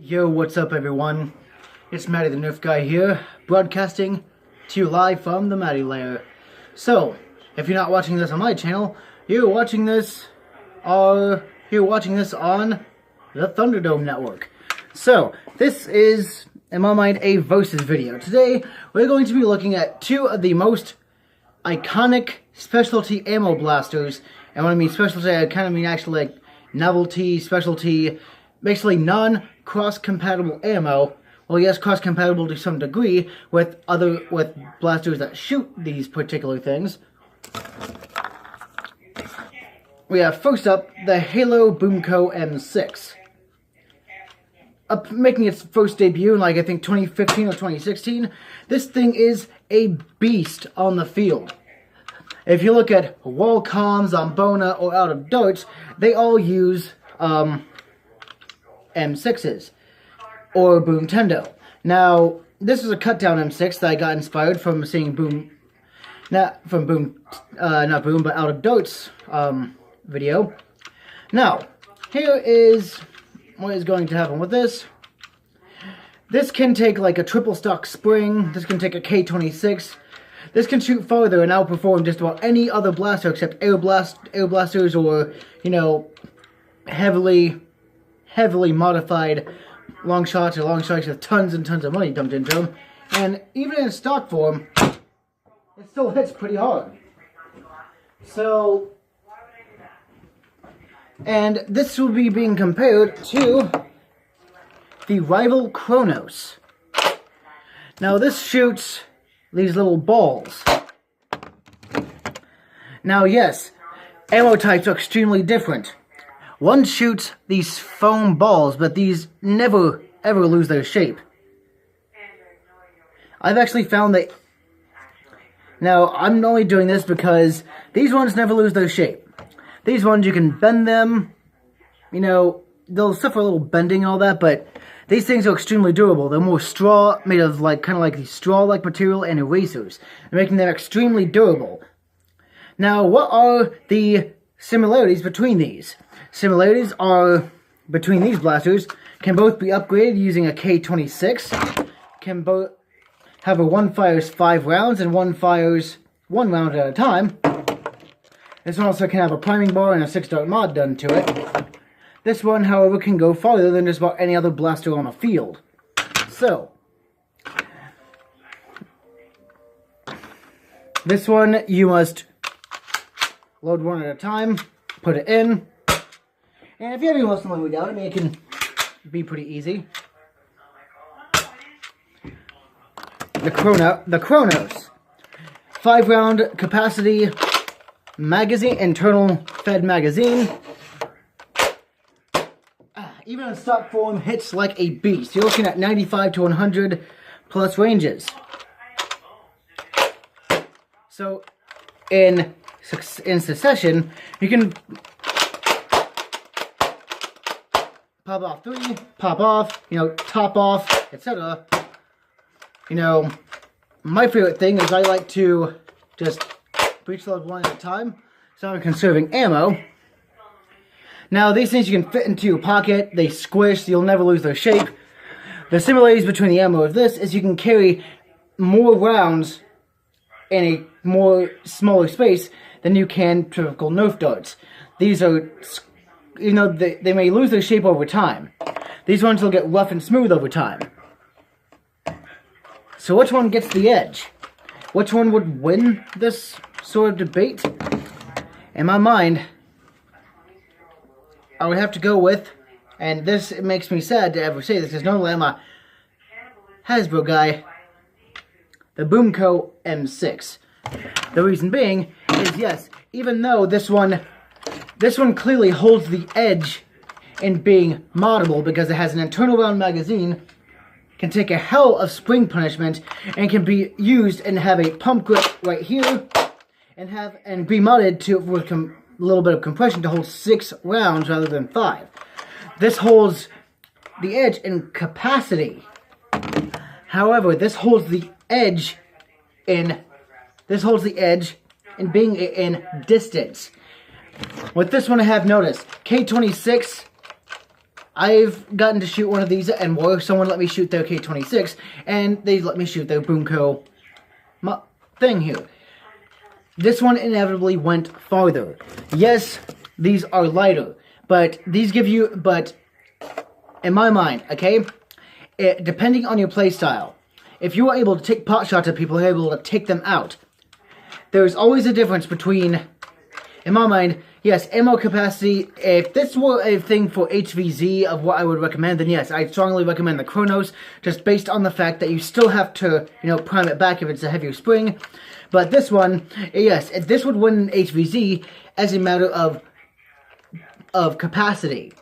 Yo, what's up everyone? It's Matty the Nerf Guy here, broadcasting to you live from the Matty Lair. So, if you're not watching this on my channel, you're watching this on the Thunderdome Network. So, this is, in my mind, a versus video. Today, we're going to be looking at two of the most iconic specialty ammo blasters. And when I mean specialty, I kind of mean actually like novelty, specialty, basically non-cross-compatible ammo. Well, yes, cross-compatible to some degree with blasters that shoot these particular things. We have first up the Halo Boomco M6. Making its first debut in, like, I think 2015 or 2016. This thing is a beast on the field. If you look at wall comms, Zombona, or Out of Darts, they all use M6s or Boomtendo. Now, this is a cut down M6 that I got inspired from seeing not Boom, but Out of Darts video. Now, here is what is going to happen with this. This can take like a triple stock spring. This can take a K26. This can shoot farther and outperform just about any other blaster except air blasters or, you know, heavily modified long shots or long strikes with tons and tons of money dumped into them. And even in stock form, it still hits pretty hard. So, and this will be being compared to the rival Kronos. Now this shoots these little balls. Now yes, ammo types are extremely different. One shoots these foam balls, but these never ever lose their shape. I've actually found that. Now, I'm only doing this because these ones never lose their shape. These ones, you can bend them, you know, they'll suffer a little bending and all that, but these things are extremely durable. They're more straw, made of like kind of like the straw-like material and erasers, making them extremely durable. Now, what are the similarities between these? Similarities are between these blasters can both be upgraded using a K26. Can both have one fires 5 rounds and one fires 1 round at a time. This one also can have a priming bar and a 6-dart mod done to it. This one, however, can go farther than just about any other blaster on the field. So, this one you must load one at a time, put it in, and if you have any most of doubt, I mean, it can be pretty easy. The Kronos, 5-round capacity magazine, internal fed magazine. Even in stock form, hits like a beast. You're looking at 95 to 100 plus ranges. So, in succession, you can pop off 3, pop off, you know, top off, etc. You know, my favorite thing is I like to just breech load one at a time, so I'm conserving ammo. Now, these things you can fit into your pocket, they squish, you'll never lose their shape. The similarities between the ammo of this is you can carry more rounds in a more smaller space than you can typical Nerf darts. These are, you know, they may lose their shape over time. These ones will get rough and smooth over time. So which one gets the edge? Which one would win this sort of debate? In my mind, I would have to go with, and this it makes me sad to ever say this, because normally I'm a Hasbro guy, the Boomco M6. The reason being is, yes, even though this one clearly holds the edge in being moddable because it has an internal round magazine, can take a hell of spring punishment, and can be used and have a pump grip right here, and be modded to with a little bit of compression to hold 6 rounds rather than 5. This holds the edge in capacity. However, this holds the edge in being in distance. With this one, I have noticed K26 I've gotten to shoot one of these and more. Someone let me shoot their K26, and they let me shoot their Boomco thing here. This one inevitably went farther. Yes, these are lighter, but these give you, in my mind, okay, depending on your playstyle, if you are able to take pot shots at people, you're able to take them out. There's always a difference between, in my mind, yes, ammo capacity. If this were a thing for HVZ of what I would recommend, then yes, I'd strongly recommend the Kronos, just based on the fact that you still have to, prime it back if it's a heavier spring. But this one, yes, this would win HVZ as a matter of capacity.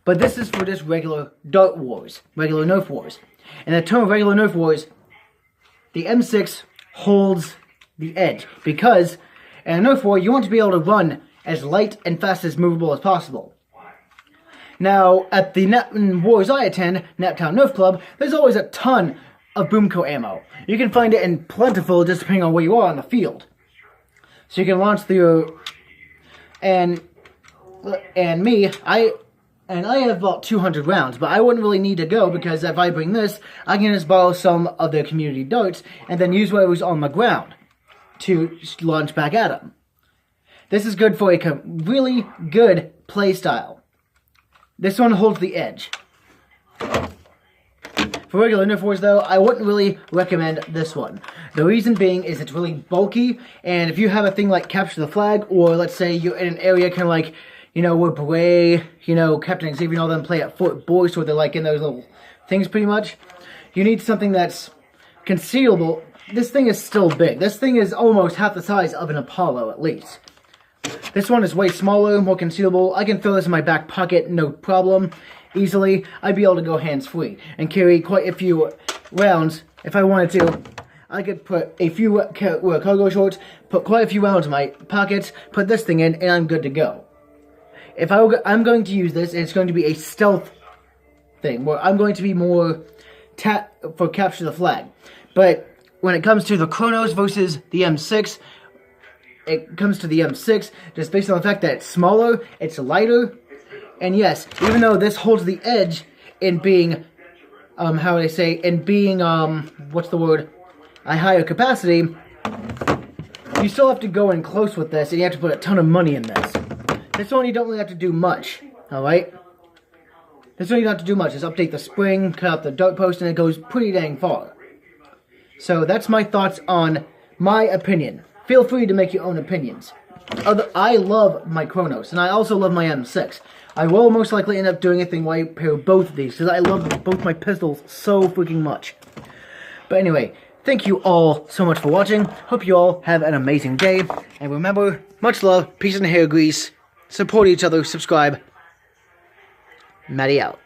But this is for just regular Dart Wars, regular Nerf Wars. In the term of regular Nerf Wars, the M6 holds the edge, because in a Nerf War, you want to be able to run as light and fast as movable as possible. Now, at the wars I attend, Naptown Nerf Club, there's always a ton of Boomco ammo. You can find it in plentiful just depending on where you are on the field. So you can launch through, and I have about 200 rounds, but I wouldn't really need to go, because if I bring this, I can just borrow some of their community darts and then use whatever's on the ground to launch back at them. This is good for a really good play style. This one holds the edge. For regular Nerf Wars, though, I wouldn't really recommend this one. The reason being is it's really bulky, and if you have a thing like Capture the Flag, or let's say you're in an area kind of like, where Bray, Captain Xavier and all them play at Fort Boyce, where they're like in those little things pretty much, you need something that's concealable. This thing is still big. This thing is almost half the size of an Apollo, at least. This one is way smaller, more concealable. I can throw this in my back pocket, no problem. Easily, I'd be able to go hands-free and carry quite a few rounds. If I wanted to, I could put a few cargo shorts, put quite a few rounds in my pockets, put this thing in, and I'm good to go. If I'm going to use this, it's going to be a stealth thing, where I'm going to be more for Capture the Flag. But when it comes to the Kronos versus the M6, it comes to the M6, just based on the fact that it's smaller, it's lighter, and yes, even though this holds the edge in being, how would I say, in being, a higher capacity, you still have to go in close with this, and you have to put a ton of money in this. This one you don't really have to do much, alright? This one you don't have to do much, just update the spring, cut out the dart post, and it goes pretty dang far. So that's my thoughts on my opinion. Feel free to make your own opinions. I love my Kronos, and I also love my M6. I will most likely end up doing a thing where I pair both of these, because I love both my pistols so freaking much. But anyway, thank you all so much for watching. Hope you all have an amazing day. And remember, much love, peace and hair grease. Support each other, subscribe. Matty out.